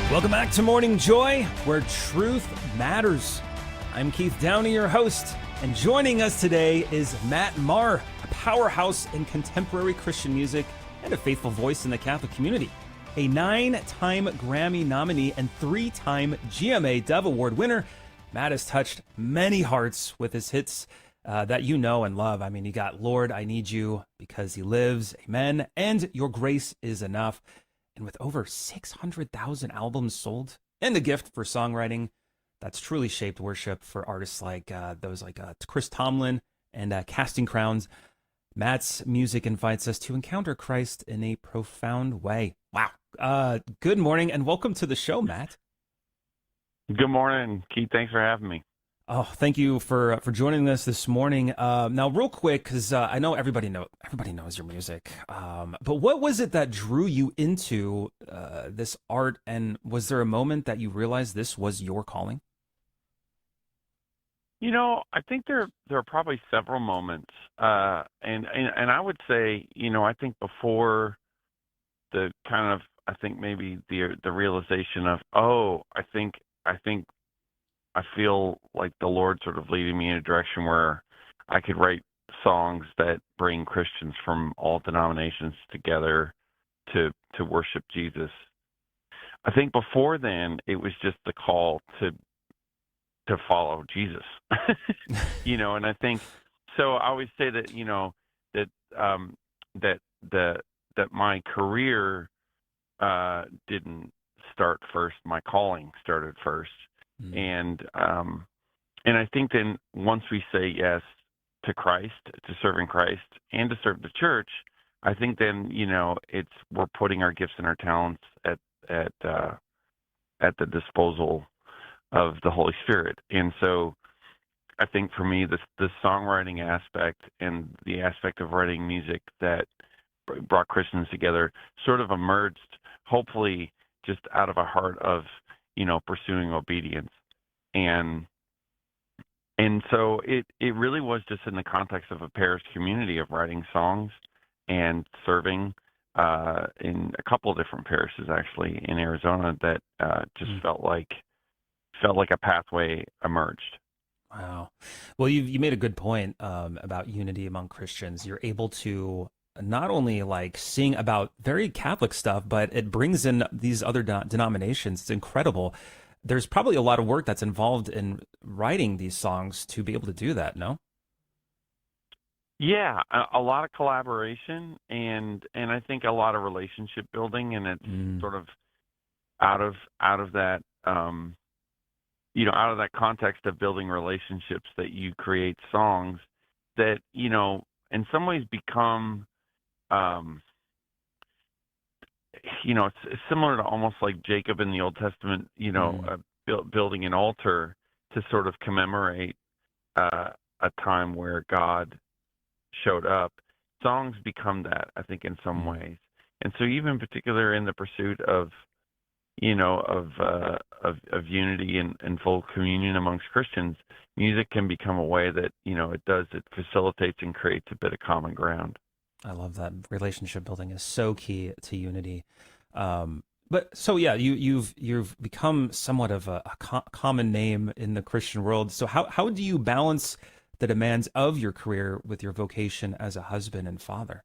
Welcome back to Morning Joy, where truth matters. I'm Keith Downey, your host, and joining us today is Matt Maher, a powerhouse in contemporary Christian music and a faithful voice in the Catholic community. A 9-time Grammy nominee and 3-time GMA Dove Award winner, Matt has touched many hearts with his hits that you know and love. I mean, you got Lord, I Need You, Because He Lives, Amen, and Your Grace Is Enough. And with over 600,000 albums sold and a gift for songwriting, that's truly shaped worship for artists like Chris Tomlin and Casting Crowns. Matt's music invites us to encounter Christ in a profound way. Wow. Good morning and welcome to the show, Matt. Good morning, Keith. Thanks for having me. Oh, thank you for joining us this morning. Now, real quick, because I know everybody knows your music. But what was it that drew you into this art, and was there a moment that you realized this was your calling? You know, I think there are probably several moments, and I would say, I think before the kind of, I think maybe the realization of, I think I feel like the Lord sort of leading me in a direction where I could write songs that bring Christians from all denominations together to worship Jesus. I think before then it was just the call to follow Jesus. And I think so. I always say that that my career didn't start first. My calling started first. And I think then once we say yes to Christ, to serving Christ, and to serve the church, I think then we're putting our gifts and our talents at the disposal of the Holy Spirit. And so I think for me, the songwriting aspect and the aspect of writing music that brought Christians together sort of emerged, hopefully, just out of a heart of pursuing obedience. And so it really was just in the context of a parish community of writing songs and serving in a couple of different parishes, actually, in Arizona, that just felt like a pathway emerged. Wow. Well, you made a good point about unity among Christians. You're able to not only sing about very Catholic stuff, but it brings in these other denominations. It's incredible. There's probably a lot of work that's involved in writing these songs to be able to do that, no? Yeah, a lot of collaboration and I think a lot of relationship building, and it's sort of out of that out of that context of building relationships that you create songs that in some ways become it's similar to almost like Jacob in the Old Testament, building an altar to sort of commemorate a time where God showed up. Songs become that, I think, in some ways. And so even in particular in the pursuit of unity and full communion amongst Christians, music can become a way that, it facilitates and creates a bit of common ground. I love that. Relationship building is so key to unity. But so yeah, you've become somewhat of a common name in the Christian world. So how do you balance the demands of your career with your vocation as a husband and father?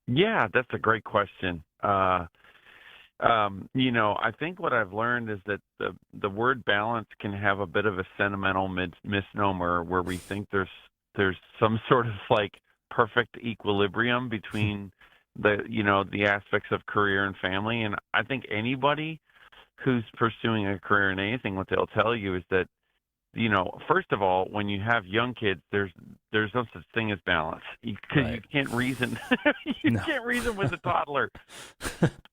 Yeah, that's a great question. I think what I've learned is that the word balance can have a bit of a sentimental misnomer where we think there's some sort of perfect equilibrium between the aspects of career and family. And I think anybody who's pursuing a career in anything, what they'll tell you is that, first of all, when you have young kids, there's no such thing as balance, because Right. you can't reason. Can't reason with a toddler.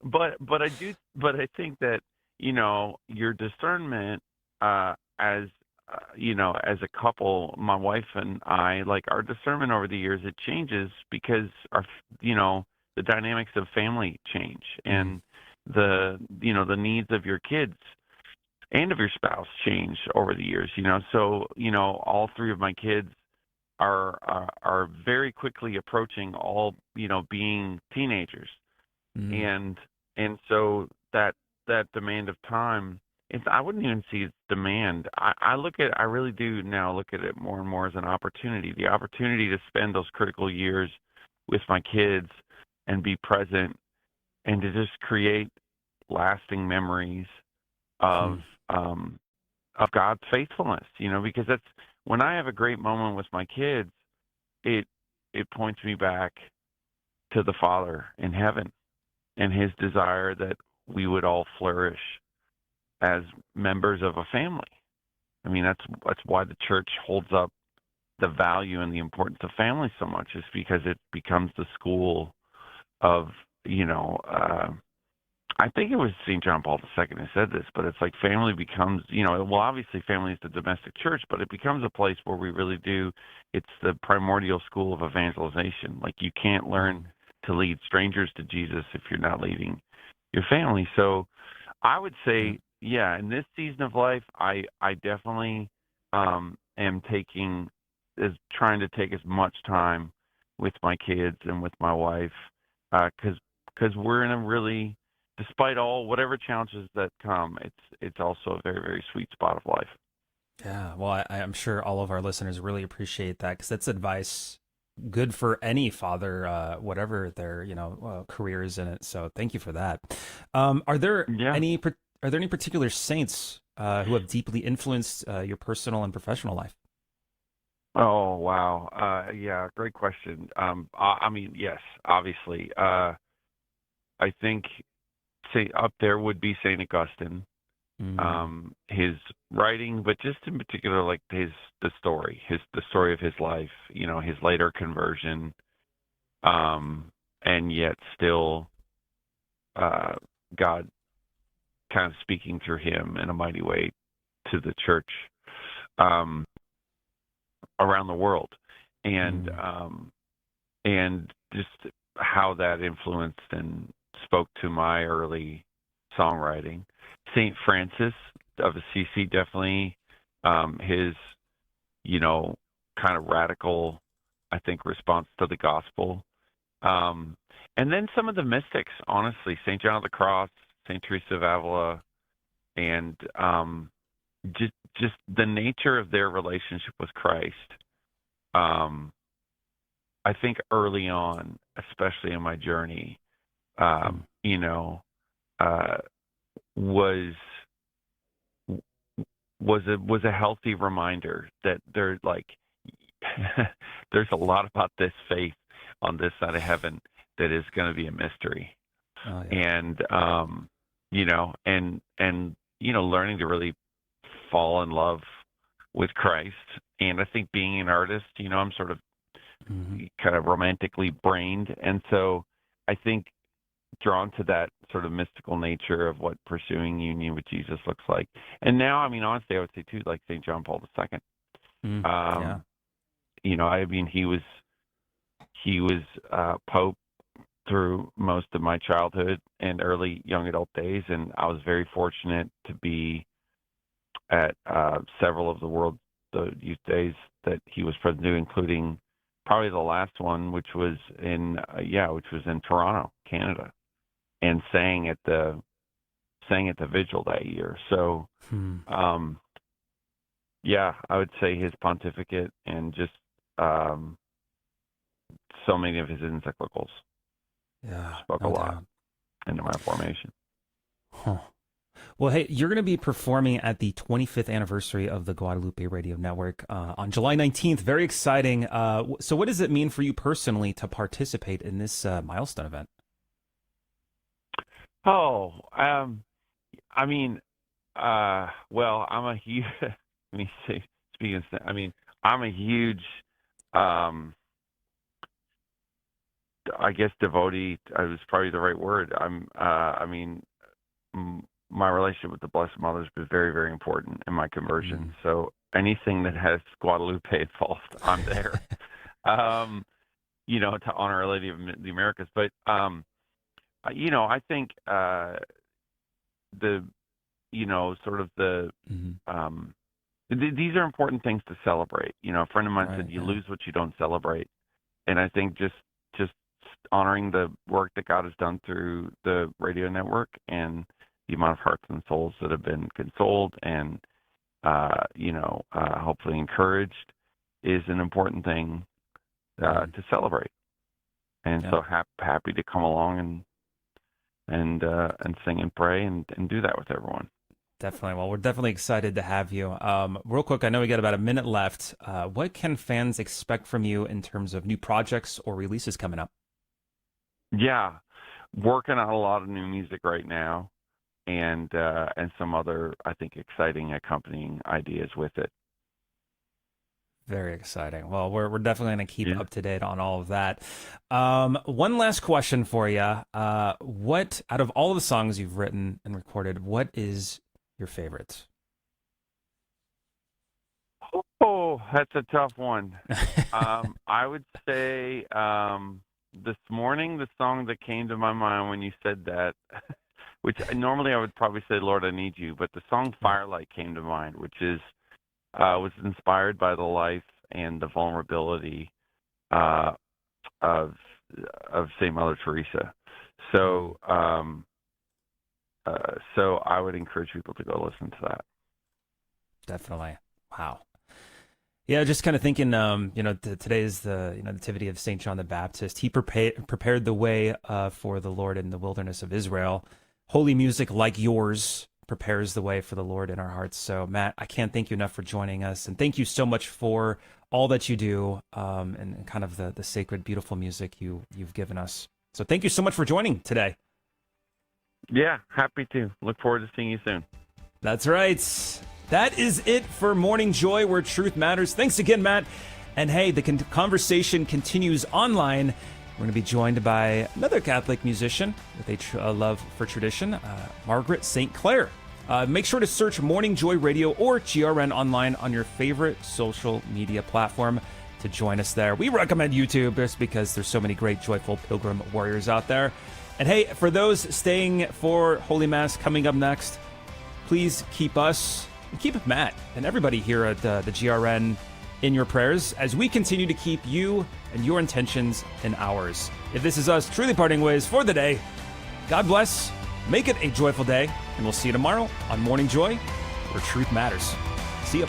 But I think that your discernment as as a couple, my wife and I, our discernment over the years, it changes because the dynamics of family change, and the needs of your kids and of your spouse change over the years. So all three of my kids are very quickly approaching being teenagers, Mm. and so that that demand of time, I wouldn't even see it's demand. I really do now look at it more and more as an opportunity. The opportunity to spend those critical years with my kids and be present and to just create lasting memories Hmm. of um, of God's faithfulness. Because that's when I have a great moment with my kids, it it points me back to the Father in heaven and His desire that we would all flourish as members of a family. I mean, that's why the church holds up the value and the importance of family so much, is because it becomes the school of you know. I think it was St. John Paul II who said this, but it's like family becomes, well, obviously family is the domestic church, but it becomes a place where we really do, it's the primordial school of evangelization. Like you can't learn to lead strangers to Jesus if you're not leading your family. So I would Yeah. say, yeah, in this season of life, I definitely am trying to take as much time with my kids and with my wife, because we're in a really, despite all whatever challenges that come, it's also a very very sweet spot of life. Yeah, well, I'm sure all of our listeners really appreciate that because that's advice good for any father, whatever their career is in it. So thank you for that. Are there Yeah. any particular saints who have deeply influenced your personal and professional life? Oh wow. Yeah. Great question. I mean, yes, obviously. I think say up there would be Saint Augustine. Mm, His writing, but just in particular, like the story of his life, his later conversion, and yet still, uh, God kind of speaking through him in a mighty way to the church, um, around the world, and mm, um, and just how that influenced and spoke to my early songwriting. Saint Francis of Assisi, definitely, his you know, kind of radical, I think, response to the gospel. Um, and then some of the mystics, honestly, St. John of the Cross, St. Teresa of Avila, and just the nature of their relationship with Christ. Um, I think early on, especially in my journey, mm, um, you know, uh, was was a healthy reminder that there's a lot about this faith on this side of heaven that is going to be a mystery, oh yeah. and learning to really fall in love with Christ. And I think being an artist, I'm sort of Hmm. kind of romantically brained, and so I think drawn to that sort of mystical nature of what pursuing union with Jesus looks like. And now, I mean, honestly, I would say too, like St. John Paul II. Mm, yeah. Um, I mean, he was Pope through most of my childhood and early young adult days, and I was very fortunate to be at several of the youth days that he was president to, including probably the last one, which was in Toronto, Canada, and sang at the vigil that year. So, Hmm. um, yeah, I would say his pontificate and just um, so many of his encyclicals Yeah, spoke a no lot doubt. into my formation. Huh. Well, hey, you're going to be performing at the 25th anniversary of the Guadalupe Radio Network on July 19th. Very exciting. So, what does it mean for you personally to participate in this milestone event? Oh, I mean, well, I'm a huge. Let me see. Speaking of, I mean, I'm a huge, um, I guess, devotee. Is probably the right word. I mean, my relationship with the Blessed Mother has been very, very important in my conversion. Mm. So anything that has Guadalupe involved, I'm there. Um, to honor Our Lady of the Americas. But I think the sort of the Mhm. um, these are important things to celebrate. A friend of mine Right. said, "You Yeah. lose what you don't celebrate," and I think just honoring the work that God has done through the radio network and the amount of hearts and souls that have been consoled and hopefully encouraged is an important thing to celebrate. And so happy to come along and sing and pray and do that with everyone. Definitely. Well, we're definitely excited to have you. Real quick, I know we got about a minute left. What can fans expect from you in terms of new projects or releases coming up? Yeah, working on a lot of new music right now, and some other, I think, exciting accompanying ideas with it. Very exciting. Well, we're definitely going to keep up to date on all of that. One last question for you. What, out of all of the songs you've written and recorded, what is your favorite? Oh, that's a tough one. I would say this morning, the song that came to my mind when you said that, which normally I would probably say, Lord, I Need You, but the song Firelight came to mind, which is was inspired by the life and the vulnerability of St. Mother Teresa. So I would encourage people to go listen to that. Definitely. Wow. Yeah, just kind of thinking, today is the nativity of St. John the Baptist. He prepared the way for the Lord in the wilderness of Israel. Holy music like yours prepares the way for the Lord in our hearts. So, Matt, I can't thank you enough for joining us. And thank you so much for all that you do and kind of the sacred, beautiful music you've given us. So thank you so much for joining today. Yeah, happy to. Look forward to seeing you soon. That's right. That is it for Morning Joy, where truth matters. Thanks again, Matt. And hey, the conversation continues online. We're going to be joined by another Catholic musician with a love for tradition, Margaret St. Clair. Make sure to search Morning Joy Radio or GRN online on your favorite social media platform to join us there. We recommend YouTube just because there's so many great joyful pilgrim warriors out there. And hey, for those staying for Holy Mass coming up next, please keep us and keep Matt and everybody here at the GRN in your prayers as we continue to keep you and your intentions in ours. If this is us truly parting ways for the day, God bless, make it a joyful day, and we'll see you tomorrow on Morning Joy, where truth matters. See ya.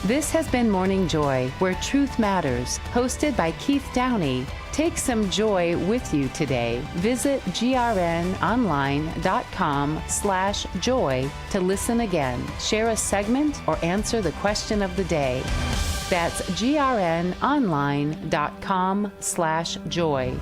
This has been Morning Joy, where truth matters, hosted by Keith Downey. Take some joy with you today. Visit grnonline.com/joy to listen again, share a segment, or answer the question of the day. That's grnonline.com/joy.